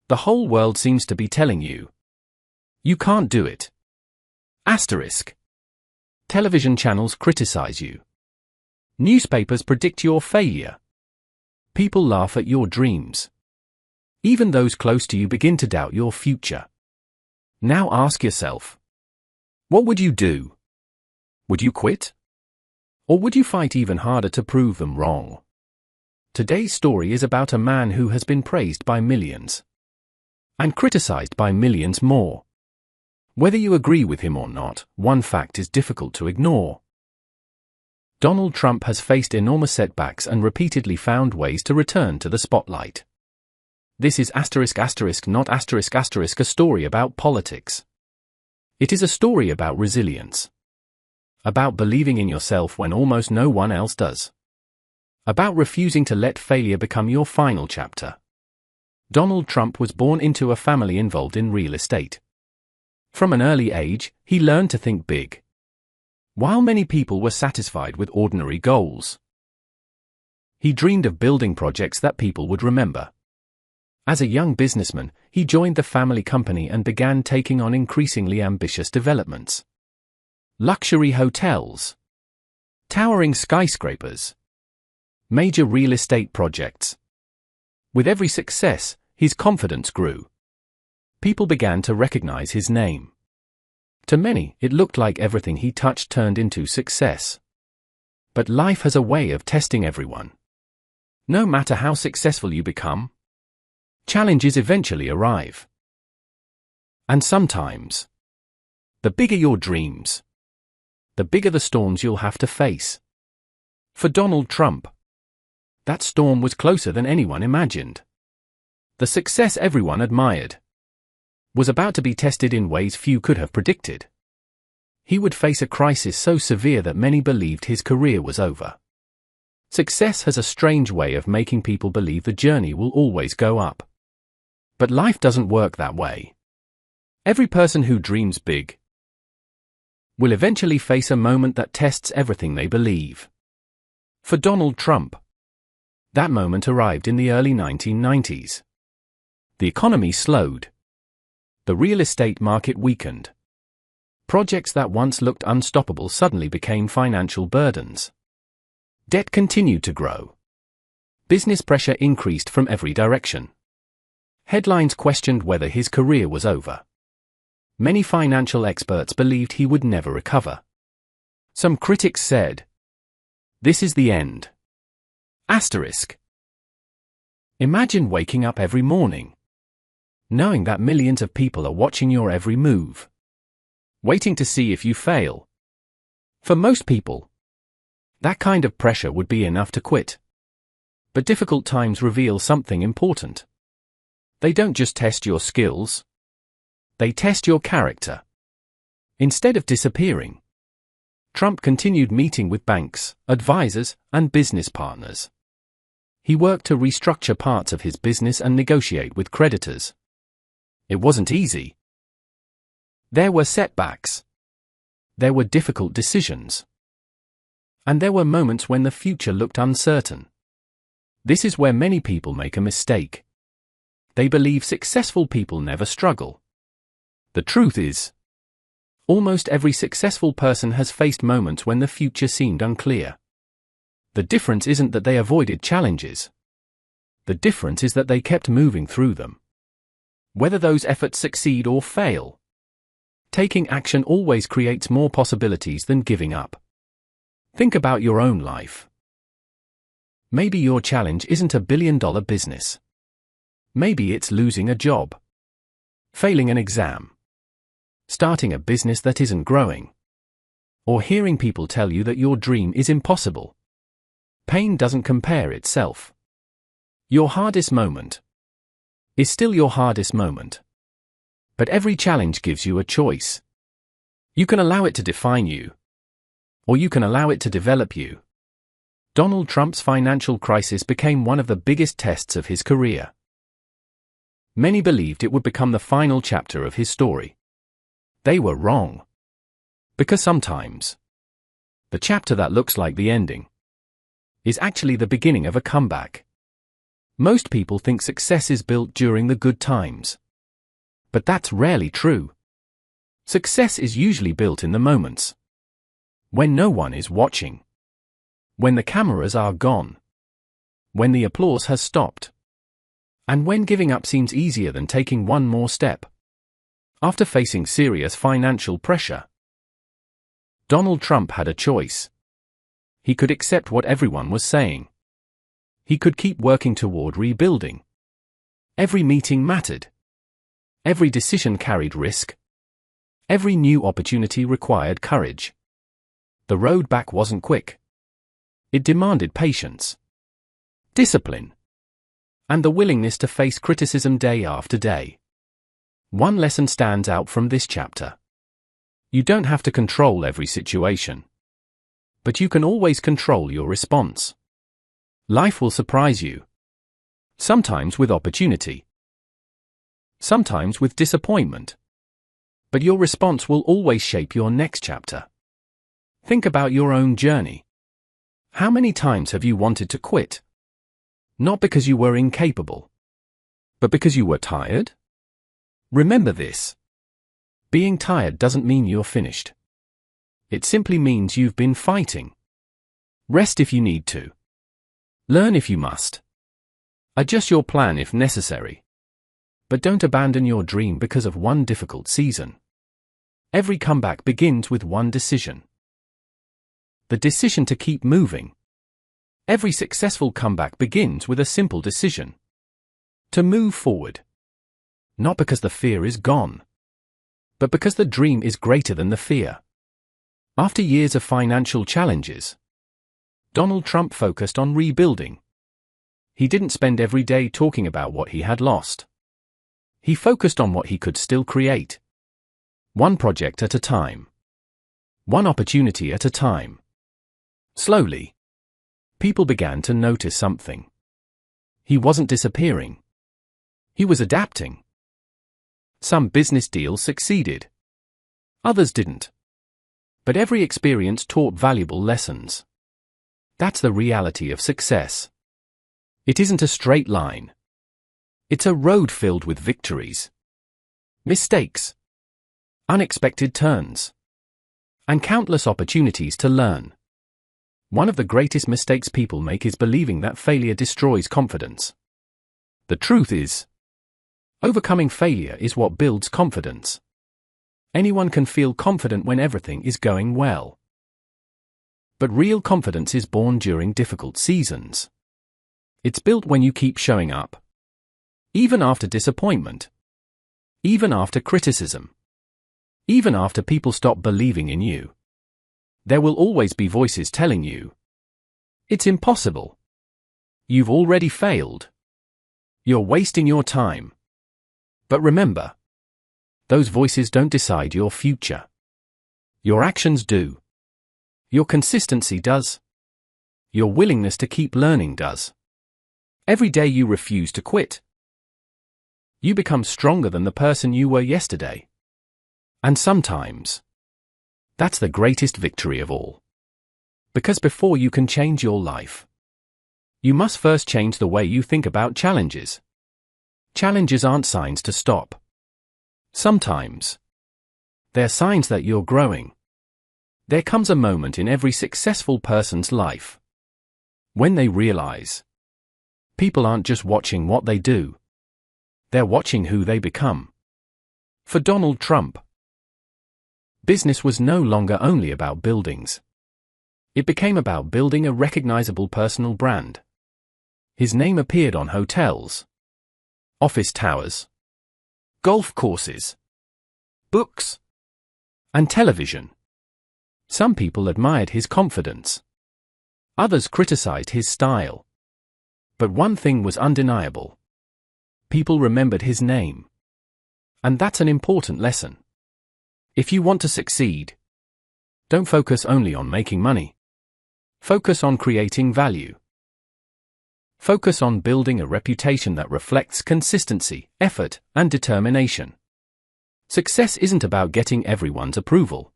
The whole world seems to be telling you, you can't do it. Asterisk. Television channels criticize you. Newspapers predict your failure. People laugh at your dreams. Even those close to you begin to doubt your future. Now ask yourself, what would you do? Would you quit? Or would you fight even harder to prove them wrong? Today's story is about a man who has been praised by millions and criticized by millions more. Whether you agree with him or not, one fact is difficult to ignore. Donald Trump has faced enormous setbacks and repeatedly found ways to return to the spotlight. This is not a story about politics. It is a story about resilience. About believing in yourself when almost no one else does. About refusing to let failure become your final chapter. Donald Trump was born into a family involved in real estate. From an early age, he learned to think big. While many people were satisfied with ordinary goals, he dreamed of building projects that people would remember. As a young businessman, he joined the family company and began taking on increasingly ambitious developments. Luxury hotels, towering skyscrapers, major real estate projects. With every success, his confidence grew. People began to recognize his name. To many, it looked like everything he touched turned into success. But life has a way of testing everyone. No matter how successful you become, challenges eventually arrive. And sometimes, the bigger your dreams, the bigger the storms you'll have to face. For Donald Trump, that storm was closer than anyone imagined. The success everyone admired was about to be tested in ways few could have predicted. He would face a crisis so severe that many believed his career was over. Success has a strange way of making people believe the journey will always go up. But life doesn't work that way. Every person who dreams big will eventually face a moment that tests everything they believe. For Donald Trump, that moment arrived in the early 1990s. The economy slowed. The real estate market weakened. Projects that once looked unstoppable suddenly became financial burdens. Debt continued to grow. Business pressure increased from every direction. Headlines questioned whether his career was over. Many financial experts believed he would never recover. Some critics said, "This is the end." Asterisk. Imagine waking up every morning, knowing that millions of people are watching your every move, waiting to see if you fail. For most people, that kind of pressure would be enough to quit. But difficult times reveal something important. They don't just test your skills, they test your character. Instead of disappearing, Trump continued meeting with banks, advisors, and business partners. He worked to restructure parts of his business and negotiate with creditors. It wasn't easy. There were setbacks. There were difficult decisions. And there were moments when the future looked uncertain. This is where many people make a mistake. They believe successful people never struggle. The truth is, almost every successful person has faced moments when the future seemed unclear. The difference isn't that they avoided challenges. The difference is that they kept moving through them. Whether those efforts succeed or fail, taking action always creates more possibilities than giving up. Think about your own life. Maybe your challenge isn't a billion-dollar business. Maybe it's losing a job, failing an exam, starting a business that isn't growing, or hearing people tell you that your dream is impossible. Pain doesn't compare itself. Your hardest moment is still your hardest moment. But every challenge gives you a choice. You can allow it to define you, or you can allow it to develop you. Donald Trump's financial crisis became one of the biggest tests of his career. Many believed it would become the final chapter of his story. They were wrong. Because sometimes, the chapter that looks like the ending is actually the beginning of a comeback. Most people think success is built during the good times. But that's rarely true. Success is usually built in the moments when no one is watching, when the cameras are gone, when the applause has stopped, and when giving up seems easier than taking one more step. After facing serious financial pressure, Donald Trump had a choice. He could accept what everyone was saying. He could keep working toward rebuilding. Every meeting mattered. Every decision carried risk. Every new opportunity required courage. The road back wasn't quick. It demanded patience, discipline, and the willingness to face criticism day after day. One lesson stands out from this chapter. You don't have to control every situation, but you can always control your response. Life will surprise you. Sometimes with opportunity. Sometimes with disappointment. But your response will always shape your next chapter. Think about your own journey. How many times have you wanted to quit? Not because you were incapable, but because you were tired? Remember this. Being tired doesn't mean you're finished. It simply means you've been fighting. Rest if you need to. Learn if you must. Adjust your plan if necessary. But don't abandon your dream because of one difficult season. Every comeback begins with one decision. The decision to keep moving. Every successful comeback begins with a simple decision. To move forward. Not because the fear is gone, but because the dream is greater than the fear. After years of financial challenges, Donald Trump focused on rebuilding. He didn't spend every day talking about what he had lost. He focused on what he could still create. One project at a time. One opportunity at a time. Slowly, people began to notice something. He wasn't disappearing. He was adapting. Some business deals succeeded. Others didn't. But every experience taught valuable lessons. That's the reality of success. It isn't a straight line. It's a road filled with victories, mistakes, unexpected turns, and countless opportunities to learn. One of the greatest mistakes people make is believing that failure destroys confidence. The truth is, overcoming failure is what builds confidence. Anyone can feel confident when everything is going well. But real confidence is born during difficult seasons. It's built when you keep showing up. Even after disappointment. Even after criticism. Even after people stop believing in you. There will always be voices telling you, it's impossible. You've already failed. You're wasting your time. But remember, those voices don't decide your future. Your actions do. Your consistency does. Your willingness to keep learning does. Every day you refuse to quit, you become stronger than the person you were yesterday. And sometimes, that's the greatest victory of all. Because before you can change your life, you must first change the way you think about challenges. Challenges aren't signs to stop. Sometimes, they're signs that you're growing. There comes a moment in every successful person's life when they realize people aren't just watching what they do, they're watching who they become. For Donald Trump, business was no longer only about buildings. It became about building a recognizable personal brand. His name appeared on hotels, office towers, golf courses, books, and television. Some people admired his confidence. Others criticized his style. But one thing was undeniable. People remembered his name. And that's an important lesson. If you want to succeed, don't focus only on making money. Focus on creating value. Focus on building a reputation that reflects consistency, effort, and determination. Success isn't about getting everyone's approval.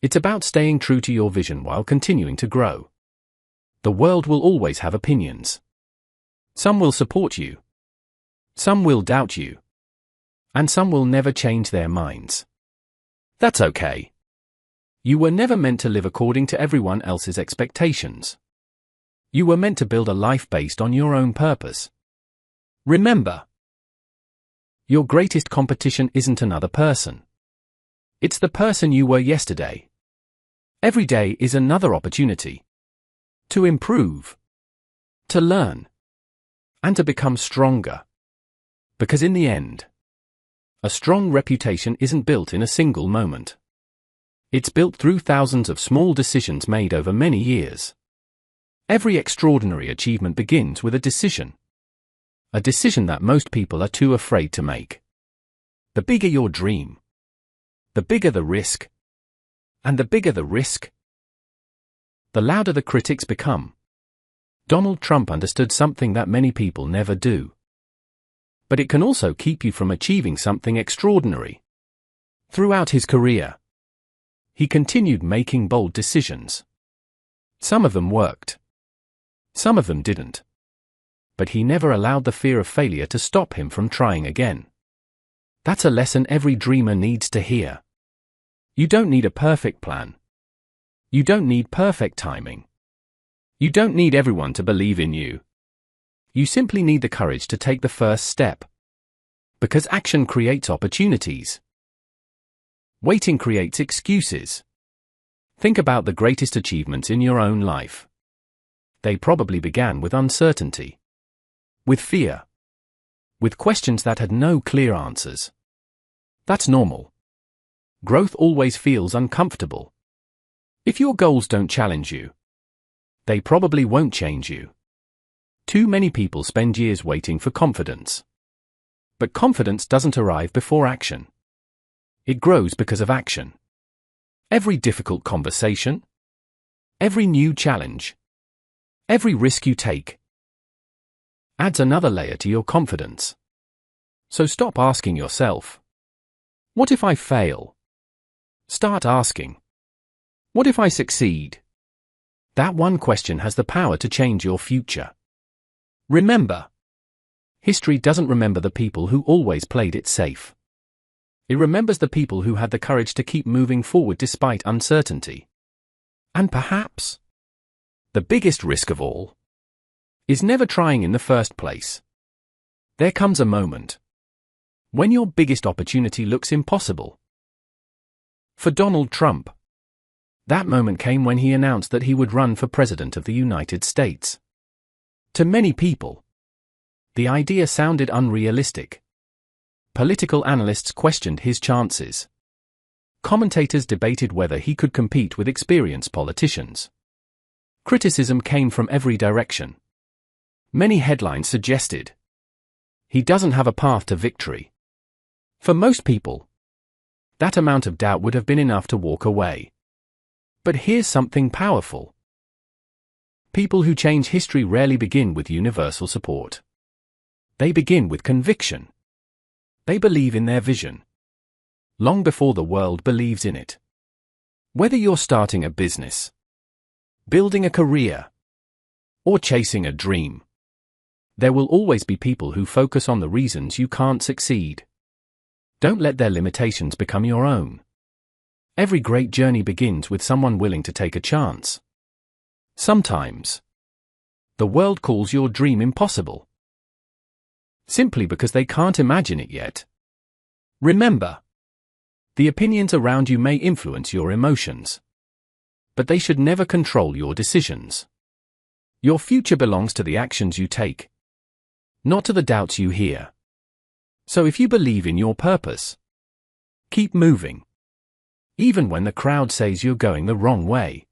It's about staying true to your vision while continuing to grow. The world will always have opinions. Some will support you. Some will doubt you. And some will never change their minds. That's okay. You were never meant to live according to everyone else's expectations. You were meant to build a life based on your own purpose. Remember, your greatest competition isn't another person. It's the person you were yesterday. Every day is another opportunity to improve, to learn, and to become stronger. Because in the end, a strong reputation isn't built in a single moment. It's built through thousands of small decisions made over many years. Every extraordinary achievement begins with a decision. A decision that most people are too afraid to make. The bigger your dream, the bigger the risk. And the bigger the risk, the louder the critics become. Donald Trump understood something that many people never do. But it can also keep you from achieving something extraordinary. Throughout his career, he continued making bold decisions. Some of them worked. Some of them didn't. But he never allowed the fear of failure to stop him from trying again. That's a lesson every dreamer needs to hear. You don't need a perfect plan. You don't need perfect timing. You don't need everyone to believe in you. You simply need the courage to take the first step. Because action creates opportunities. Waiting creates excuses. Think about the greatest achievements in your own life. They probably began with uncertainty, with fear, with questions that had no clear answers. That's normal. Growth always feels uncomfortable. If your goals don't challenge you, they probably won't change you. Too many people spend years waiting for confidence. But confidence doesn't arrive before action. It grows because of action. Every difficult conversation, every new challenge, every risk you take, adds another layer to your confidence. So stop asking yourself, what if I fail? Start asking, what if I succeed? That one question has the power to change your future. Remember, history doesn't remember the people who always played it safe. It remembers the people who had the courage to keep moving forward despite uncertainty. And perhaps, the biggest risk of all, is never trying in the first place. There comes a moment when your biggest opportunity looks impossible. For Donald Trump, that moment came when he announced that he would run for President of the United States. To many people, the idea sounded unrealistic. Political analysts questioned his chances. Commentators debated whether he could compete with experienced politicians. Criticism came from every direction. Many headlines suggested he doesn't have a path to victory. For most people, that amount of doubt would have been enough to walk away. But here's something powerful. People who change history rarely begin with universal support. They begin with conviction. They believe in their vision, long before the world believes in it. Whether you're starting a business, building a career, or chasing a dream, there will always be people who focus on the reasons you can't succeed. Don't let their limitations become your own. Every great journey begins with someone willing to take a chance. Sometimes, the world calls your dream impossible, simply because they can't imagine it yet. Remember, the opinions around you may influence your emotions, but they should never control your decisions. Your future belongs to the actions you take, not to the doubts you hear. So if you believe in your purpose, keep moving, even when the crowd says you're going the wrong way.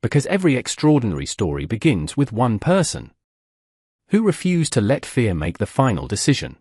Because every extraordinary story begins with one person who refused to let fear make the final decision.